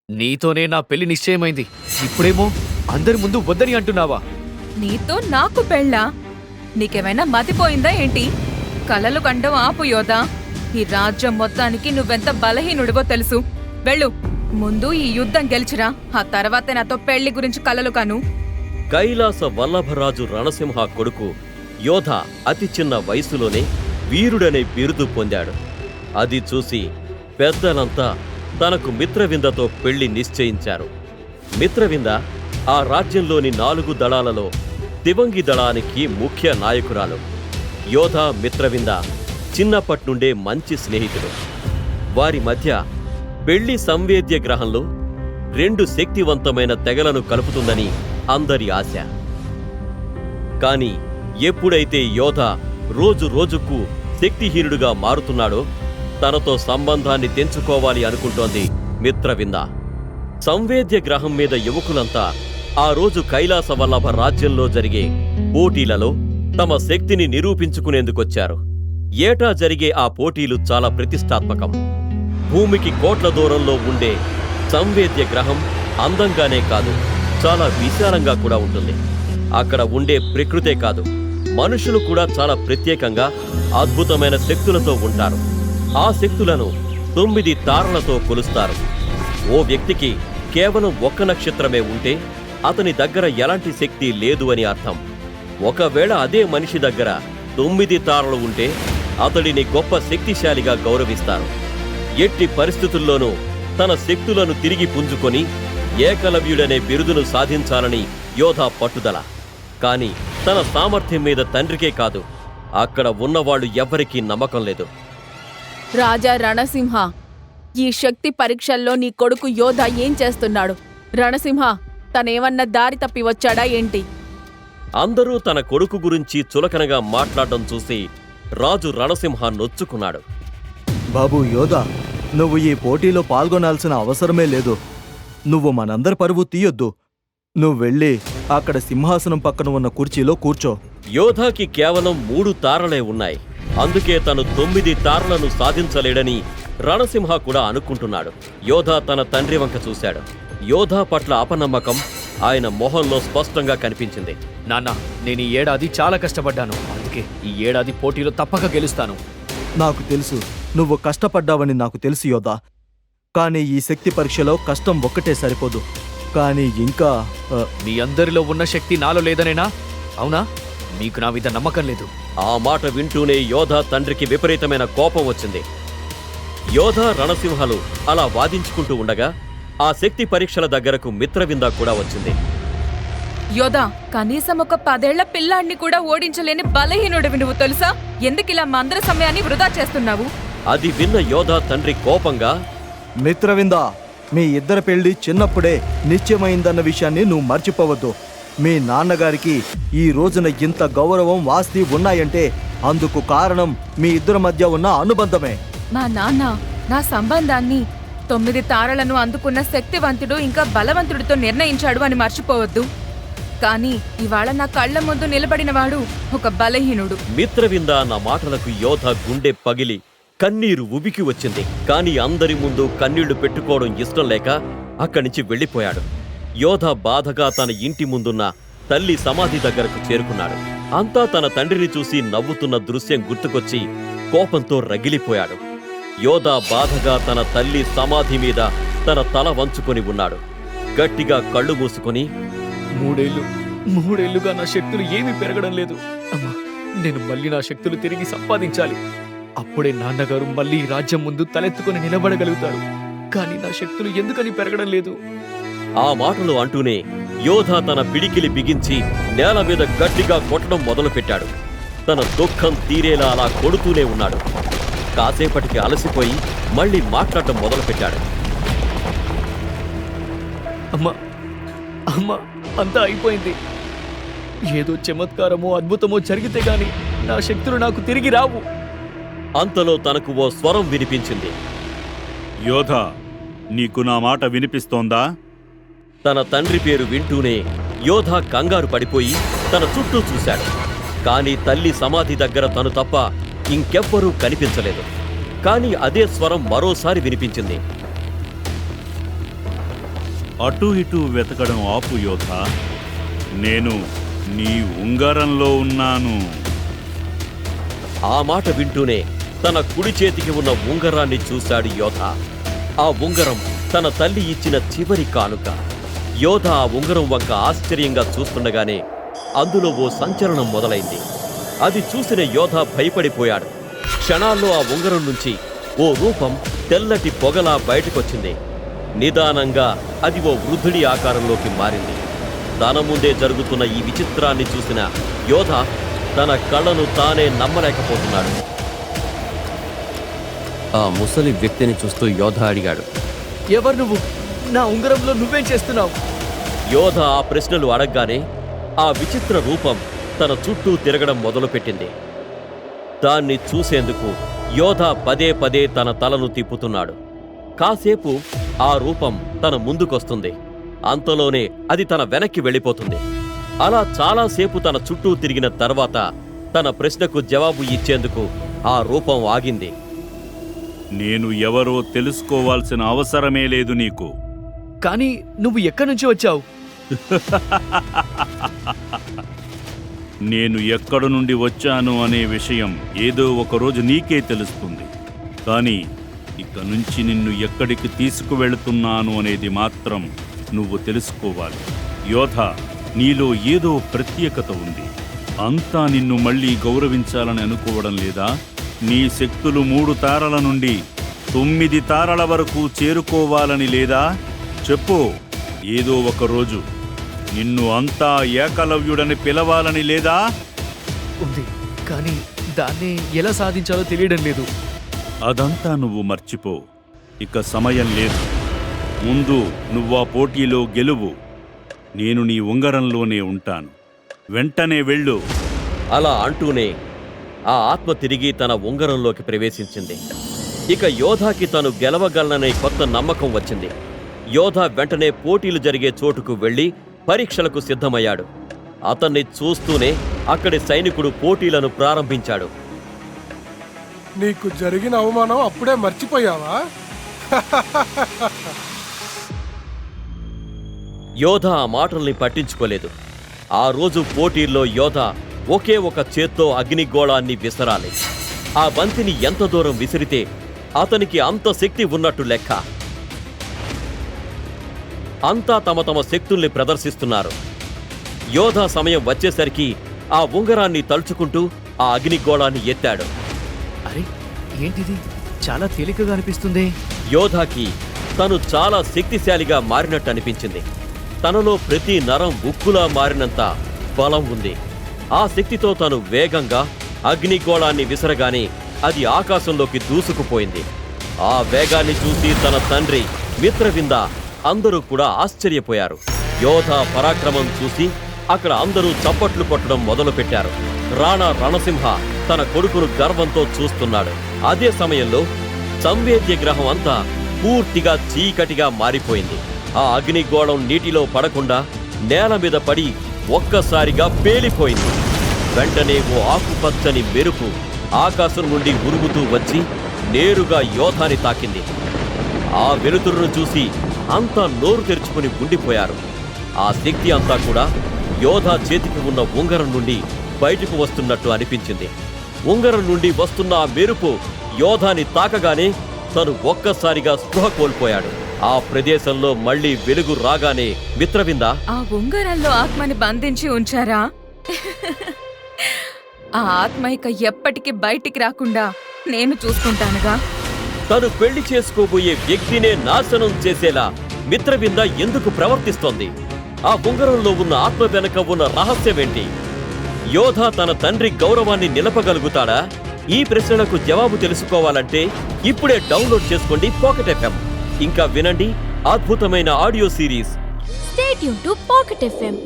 నీతోనే నా పెళ్లి నిశ్చయమైంది. ఇప్పుడేమో అందరి ముందు వద్దని అంటున్నావా? నీతో నాకు పెళ్ళా? నీకేమైనా మతిపోయిందా ఏంటి? కలలు కండం ఆపు యోధా. ఈ రాజ్యం మొత్తానికి నువ్వెంత బలహీనుడివో తెలుసు. వెళ్ళు, ముందు ఈ యుద్ధం గెలిచిరా, ఆ తర్వాతే నాతో పెళ్లి గురించి కలలు కాను. కైలాస వల్లభరాజు రణసింహ కొడుకు యోధ అతి చిన్న వయసులోనే వీరుడనే బిరుదు పొందాడు. అది చూసి పెద్దలంతా తనకు మిత్రవిందతో పెళ్లి నిశ్చయించారు. మిత్రవింద ఆ రాజ్యంలోని 4 దళాలలో దివంగి దళానికి ముఖ్య నాయకురాలు. యోధ మిత్రవింద చిన్నప్పట్నుండే మంచి స్నేహితులు. వారి మధ్య పెళ్లి సంవేద్య గ్రహంలో 2 శక్తివంతమైన తెగలను కలుపుతుందని అందరి ఆశ. కాని ఎప్పుడైతే యోధ రోజు రోజుకు శక్తిహీనుడుగా మారుతున్నాడో తనతో సంబంధాన్ని తెంచుకోవాలి అనుకుంటోంది మిత్రవింద. సంవేద్య గ్రహం మీద యువకులంతా ఆ రోజు కైలాస వల్లభ రాజ్యంలో జరిగే పోటీలలో తమ శక్తిని నిరూపించుకునేందుకొచ్చారు. ఏటా జరిగే ఆ పోటీలు చాలా ప్రతిష్టాత్మకం. భూమికి కోట్ల దూరంలో ఉండే సంవేద్య గ్రహం అందంగానే కాదు, చాలా విశాలంగా కూడా ఉంటుంది. అక్కడ ఉండే ప్రకృతే కాదు, మనుషులు కూడా చాలా ప్రత్యేకంగా అద్భుతమైన శక్తులతో ఉంటారు. ఆ శక్తులను 9 తారలతో కొలుస్తారు. ఓ వ్యక్తికి కేవలం 1 నక్షత్రమే ఉంటే అతని దగ్గర ఎలాంటి శక్తి లేదు అని అర్థం. ఒకవేళ అదే మనిషి దగ్గర 9 తారలు ఉంటే అతడిని గొప్ప శక్తిశాలిగా గౌరవిస్తారు. ఎట్టి పరిస్థితుల్లోనూ తన శక్తులను తిరిగి పుంజుకొని ఏకలవ్యుడనే బిరుదును సాధించాలని యోధ పట్టుదల. కాని తన సామర్థ్యం మీద తండ్రికే కాదు, అక్కడ ఉన్నవాళ్లు ఎవ్వరికీ నమ్మకం లేదు. రాజా రణసింహ, ఈ శక్తి పరీక్షల్లో నీ కొడుకు యోధ ఏం చేస్తున్నాడు? రణసింహ, తనేమన్నా దారి తప్పి వచ్చాడా ఏంటి? అందరూ తన కొడుకు గురించి చులకనగా మాట్లాడడం చూసి రాజు రణసింహ నొచ్చుకున్నాడు. బాబు యోధా, నువ్వు ఈ పోటీలో పాల్గొనాల్సిన అవసరమే లేదు. నువ్వు మనందరి పరువు తీయొద్దు. నువ్వు వెళ్ళి అక్కడ సింహాసనం పక్కన ఉన్న కుర్చీలో కూర్చో. యోధాకి కేవలం 3 తారలే ఉన్నాయి. అందుకే తను 9 తారలను సాధించలేడని రణసింహ కూడా అనుకుంటున్నాడు. యోధ తన తండ్రి వంక చూశాడు. యోధ పట్ల అపనమ్మకం ఆయన మొహంలో స్పష్టంగా కనిపించింది. నాన్న, నేను ఈ ఏడాది చాలా కష్టపడ్డాను. అందుకే ఈ ఏడాది పోటీలో తప్పక గెలుస్తాను. నాకు తెలుసు, నువ్వు కష్టపడ్డావని నాకు తెలుసు యోధా. కానీ ఈ శక్తి పరీక్షలో కష్టం ఒక్కటే సరిపోదు. కానీ ఇంకా మీ అందరిలో ఉన్న శక్తి నాలో లేదనేనా? అవునా? మీకు నా మీద నమ్మకం లేదు. ఆ మాట వింటూనే యోధ తండ్రికి విపరీతమైన కోపం వచ్చింది. యోధ రణసింహలు అలా వాదించుకుంటూ ఉండగా ఆ శక్తి పరీక్షల దగ్గరకు మిత్రవింద కూడా వచ్చింది. యోధా, కనీసం ఒక 10 ఏళ్ల పిల్లాన్ని కూడా ఓడించలేని బలహీనుడివి నువ్వు తెలుసా? ఎందుకిలా మా అందరి సమయాన్ని వృధా చేస్తున్నావు? అది విన్న యోధ తండ్రి కోపంగా, మిత్రవింద, మీ ఇద్దరి పెళ్లి చిన్నప్పుడే నిశ్చయమైందన్న విషయాన్ని నువ్వు మర్చిపోవద్దు. మీ నాన్నగారికి ఈ రోజున ఇంత గౌరవం ఆస్తి ఉన్నాయంటే అందుకు కారణం మీ ఇద్దరి మధ్య ఉన్న అనుబంధమే. మా నాన్న నా సంబంధాన్ని 9 తారలను అందుకున్న శక్తివంతుడు ఇంకా బలవంతుడితో నిర్ణయించాడు అని మర్చిపోవద్దు. కానీ ఇవాళ నా కళ్ల ముందు నిలబడినవాడు ఒక బలహీనుడు. మిత్రవింద అన్న మాటలకు యోధ గుండె పగిలి కన్నీరు ఉబికి వచ్చింది. కాని అందరి ముందు కన్నీళ్లు పెట్టుకోవడం ఇష్టం లేక అక్కడి నుంచి వెళ్లిపోయాడు. యోధ బాధగా తన ఇంటి ముందున్న తల్లి సమాధి దగ్గరకు చేరుకున్నాడు. అంతా తన తండ్రిని చూసి నవ్వుతున్న దృశ్యం గుర్తుకొచ్చి కోపంతో రగిలిపోయాడు. యోధ బాధగా తన తల్లి సమాధి మీద తన తల వంచుకొని ఉన్నాడు. గట్టిగా కళ్ళు మూసుకొని, 3 ఏళ్లుగా నా శక్తులు ఏమీ పెరగడం లేదు. అమ్మా, నేను మళ్ళీ నా శక్తులు తిరిగి సంపాదించాలి. అప్పుడే నాన్నగారు మళ్ళీ రాజ్యం ముందు తలెత్తుకొని నిలబడగలుగుతారు. కానీ నా శక్తులు ఎందుకని పెరగడం లేదు? ఆ మాటలు అంటూనే యోధ తన పిడికిలి బిగించి నేల మీద గట్టిగా కొట్టడం మొదలుపెట్టాడు. తన దుఃఖం తీరేలా అలా కొడుతూనే ఉన్నాడు. కాసేపటికి అలసిపోయి మళ్ళీ మాట్లాడటం మొదలుపెట్టాడు. అమ్మా, అమ్మా, అంతా అయిపోయింది. ఏదో చమత్కారమో అద్భుతమో జరిగితే గాని నా శక్తులు నాకు తిరిగి రావు. అంతలో తనకు ఓ స్వరం వినిపించింది. యోధ, నీకు నా మాట వినిపిస్తోందా? తన తండ్రి పేరు వింటూనే యోధ కంగారు పడిపోయి తన చుట్టూ చూశాడు. కాని తల్లి సమాధి దగ్గర తను తప్ప ఇంకెవ్వరూ కనిపించలేదు. కాని అదే స్వరం మరోసారి వినిపించింది. అటు ఇటు వెతకడం ఆపు యోధ. నేను నీ ఉంగరంలో ఉన్నాను. ఆ మాట వింటూనే తన కుడి చేతికి ఉన్న ఉంగరాన్ని చూశాడు యోధ. ఆ ఉంగరం తన తల్లి ఇచ్చిన చివరి కానుక. యోధ ఆ ఉంగరం వంక ఆశ్చర్యంగా చూస్తుండగానే అందులో ఓ సంచలనం మొదలైంది. అది చూసిన యోధ భయపడిపోయాడు. క్షణాల్లో ఆ ఉంగరం నుంచి ఓ రూపం తెల్లటి పొగలా బయటకొచ్చింది. నిదానంగా అది ఓ వృద్ధుడి ఆకారంలోకి మారింది. తన ముందే జరుగుతున్న ఈ విచిత్రాన్ని చూసిన యోధ తన కళ్ళను తానే నమ్మలేకపోతున్నాడు. ఆ ముసలి వ్యక్తిని చూస్తూ యోధ అడిగాడు, ఎవరు నువ్వు? నా ఉంగరంలో నువ్వేం చేస్తున్నావు? యోధ ఆ ప్రశ్నలు అడగగానే ఆ విచిత్ర రూపం తన చుట్టూ తిరగడం మొదలుపెట్టింది. దాన్ని చూసేందుకు యోధ పదే పదే తన తలను తిప్పుతున్నాడు. కాసేపు ఆ రూపం తన ముందుకొస్తుంది. అంతలోనే అది తన వెనక్కి వెళ్ళిపోతుంది. అలా చాలాసేపు తన చుట్టూ తిరిగిన తర్వాత తన ప్రశ్నకు జవాబు ఇచ్చేందుకు ఆ రూపం ఆగింది. నేను ఎవరో తెలుసుకోవాల్సిన అవసరమే లేదు నీకు. కానీ నువ్వు ఎక్కడి నుంచి వచ్చావు? నేను ఎక్కడి నుండి వచ్చాను అనే విషయం ఏదో ఒకరోజు నీకే తెలుస్తుంది. కానీ ఇక నుంచి నిన్ను ఎక్కడికి తీసుకువెళుతున్నాను అనేది మాత్రం నువ్వు తెలుసుకోవాలి. యోధ, నీలో ఏదో ప్రత్యేకత ఉంది. అంతా నిన్ను మళ్ళీ గౌరవించాలని అనుకోవడం లేదా? నీ శక్తులు 3 తారల నుండి 9 తారల వరకు చేరుకోవాలని లేదా? చెప్పు. ఏదో ఒకరోజు నిన్ను అంతా ఏకలవ్యుడని పిలవాలని లేదా? ఉంది, కానీ దాన్ని ఎలా సాధించాలో తెలియడం లేదు. అదంతా నువ్వు మర్చిపో. ఇక సమయం లేదు. ముందు నువ్వా పోటీలో గెలువు. నేను నీ ఉంగరంలోనే ఉంటాను. వెంటనే వెళ్ళు. అలా అంటూనే ఆ ఆత్మ తిరిగి తన ఉంగరంలోకి ప్రవేశించింది. ఇక యోధాకి తను గెలవగలననే కొత్త నమ్మకం వచ్చింది. యోధ వెంటనే పోటీలు జరిగే చోటుకు వెళ్లి పరీక్షలకు సిద్ధమయ్యాడు. అతన్ని చూస్తూనే అక్కడి సైనికుడు పోటీలను ప్రారంభించాడు. నీకు జరిగిన అవమానం అప్పుడే మర్చిపోయావా? యోధ ఆ మాటల్ని పట్టించుకోలేదు. ఆ రోజు పోటీల్లో యోధ ఒకే ఒక చేత్తో అగ్నిగోళాన్ని విసరాలి. ఆ బంతిని ఎంత దూరం విసిరితే అతనికి అంత శక్తి ఉన్నట్టు లెక్క. అంతా తమ తమ శక్తుల్ని ప్రదర్శిస్తున్నారు. యోధ సమయం వచ్చేసరికి ఆ ఉంగరాన్ని తలుచుకుంటూ ఆ అగ్నిగోళాన్ని ఎత్తాడు. అరే, ఏంటిది? చాలా తేలికగా అనిపిస్తుంది. యోధాకి తను చాలా శక్తిశాలిగా మారినట్టు అనిపించింది. తనలో ప్రతి నరం ఉక్కులా మారినంత బలం ఉంది. ఆ శక్తితో తను వేగంగా అగ్నిగోళాన్ని విసరగానే అది ఆకాశంలోకి దూసుకుపోయింది. ఆ వేగాన్ని చూసి తన తండ్రి, మిత్రవింద అందరూ కూడా ఆశ్చర్యపోయారు. యోధ పరాక్రమం చూసి అక్కడ అందరూ చప్పట్లు కొట్టడం మొదలుపెట్టారు. రాణా రణసింహ తన కొడుకును గర్వంతో చూస్తున్నాడు. అదే సమయంలో సంవేద్య గ్రహం అంతా పూర్తిగా చీకటిగా మారిపోయింది. ఆ అగ్నిగోళం నీటిలో పడకుండా నేల మీద పడి ఒక్కసారిగా పేలిపోయింది. వెంటనే ఓ ఆకుపచ్చని మెరుపు ఆకాశం నుండి ఉరుగుతూ వచ్చి నేరుగా యోధాని తాకింది. ఆ వెలుతురును చూసి అంతా నోరు తెరుచుకుని ఉండిపోయారు. ఆ శక్తి అంతా కూడా యోధా చేతికి ఉన్న ఉంగరం నుండి బయటకు వస్తున్నట్టు అనిపించింది. ఉంగరం నుండి వస్తున్న ఆ మెరుపు యోధాని తాకగానే తను ఒక్కసారిగా స్పృహ కోల్పోయాడు. ఆ ప్రదేశంలో మళ్లీ వెలుగు రాగానే మిత్రవింద, ఆ ఉంగరంలో ఆత్మని బంధించి ఉంచారా? ఆ ఆత్మ ఇక ఎప్పటికీ బయటికి రాకుండా నేను చూసుకుంటానుగా. తను పెళ్లి చేసుకోబోయే వ్యక్తినే నాశనం చేసేలా మిత్రవింద ఎందుకు ప్రవర్తిస్తోంది? ఆ ఉంగరంలో ఉన్న ఆత్మ వెనక ఉన్న రహస్యమేంటి? యోధ తన తండ్రి గౌరవాన్ని నిలపగలుగుతాడా? ఈ ప్రశ్నలకు జవాబు తెలుసుకోవాలంటే ఇప్పుడే డౌన్లోడ్ చేసుకోండి పాకెట్ FM. ఇంకా వినండి అద్భుతమైన audio series. Stay tuned to Pocket FM.